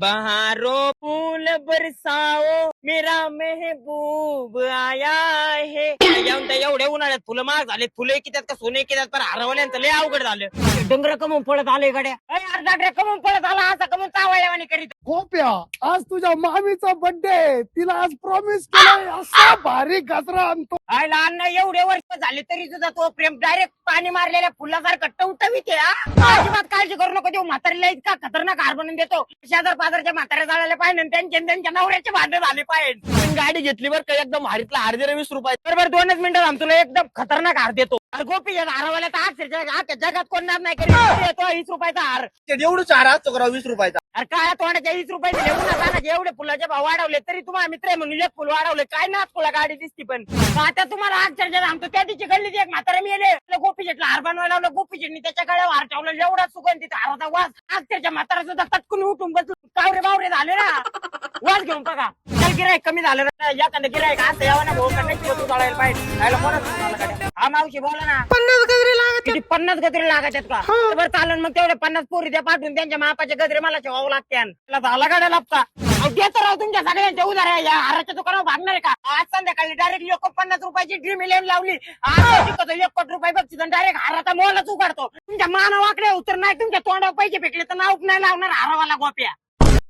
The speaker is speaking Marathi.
बहारो फूल बरसाओ मेरा महबूब आया है. जाऊन त्या एवढ्या उन्हाळ्यात फुलं महाग झाले. फुले कित्यात का सोने कित्यात पण हरवल्यांचं लय अवघड झालं. डोंगर कमून पळत आले गड्या. अर्धा कमून पळत आला असा कमून चावळ्यावानी करीत. गोप्या आज तुझ्या मामीचा बर्थडे तिला आज प्रॉमिस केलंय असा भारी गजरा आणतो. आयला अण्णा एवढे वर्ष झाले तरी सुद्धा तो प्रेम डायरेक्ट पाणी मारलेल्या फुलासारखं टवटवीत आहे. अजिबात काळजी करू नको. देऊ म्हातारीला इतका खतरनाक हार बनवून देतो. शेजार पाजारच्या म्हाताऱ्या जाळायला पाहिजे त्यांच्या नवऱ्याचे भांडण झाले पाहिजे. गाडी घेतली बरं का एकदम हारीतला हार दे 20 रुपये. बरोबर 2च मिनिटं थांब तुला एकदम खतरनाक हार देतो. गोपी हारवायला तर जगात कोण नाम नाही करीत. येतो 20 रुपयाचा हार. एवढंच हार असतो करा 20 रुपयाचा. अरे काय तोंडाच्या 20 रुपयाचे घेऊन नका ना. एवढे फुलाचे भाव वाढवले तरी तुम्हाला मित्र आहे म्हणून एक फुल वाढवले. काय ना तुला गाडी दिसती पण आता तुम्हाला अक्षरशः सांगतो त्या दिवशी गल्लीत एक म्हातारा मिळेल गोपी शेटला हार बनवायला लावलं. गोपी शेटनी त्याच्या गळ्यावर हार ठेवला. एवढा सुगंधित हाराचा वास अक्षरच्या म्हातारा सुद्धा तटकून उठून बसलो. कावरे बावरे झाले ना. वास घेऊन बघा. चल गिरायक कमी झालं ना. एखादं गिरायक असं यावं ना भाऊ कनेक्ट तू जाळायला पाहिजे. खायला कोणाच हा मावशी बोला ना. 50 गजरे लागत. किती 50 गजरे लागायच्यात का? बरं चालन मग तेवढे 50 पोरी द्या पाठवून. त्यांच्या मापाचे गजरे मला ठेवावं लागते. झाला गाड्या लागता देतो राव तुमच्या सगळ्यांच्या उधार आहे. या हाराच्या दुकानावर भागणार आहे का? आज संध्याकाळी डायरेक्ट 150 रुपयाची ड्रीम इलेव्हन लावली. आज 1 कोटी रुपये बघ डायरेक्ट हाराचा मोलच उघडतो. तुमच्या माना वाकडे उतर नाही. तुमच्या तोंडावर पैसे फेकले तर नाव नाही लावणार हारावाला गोप्या.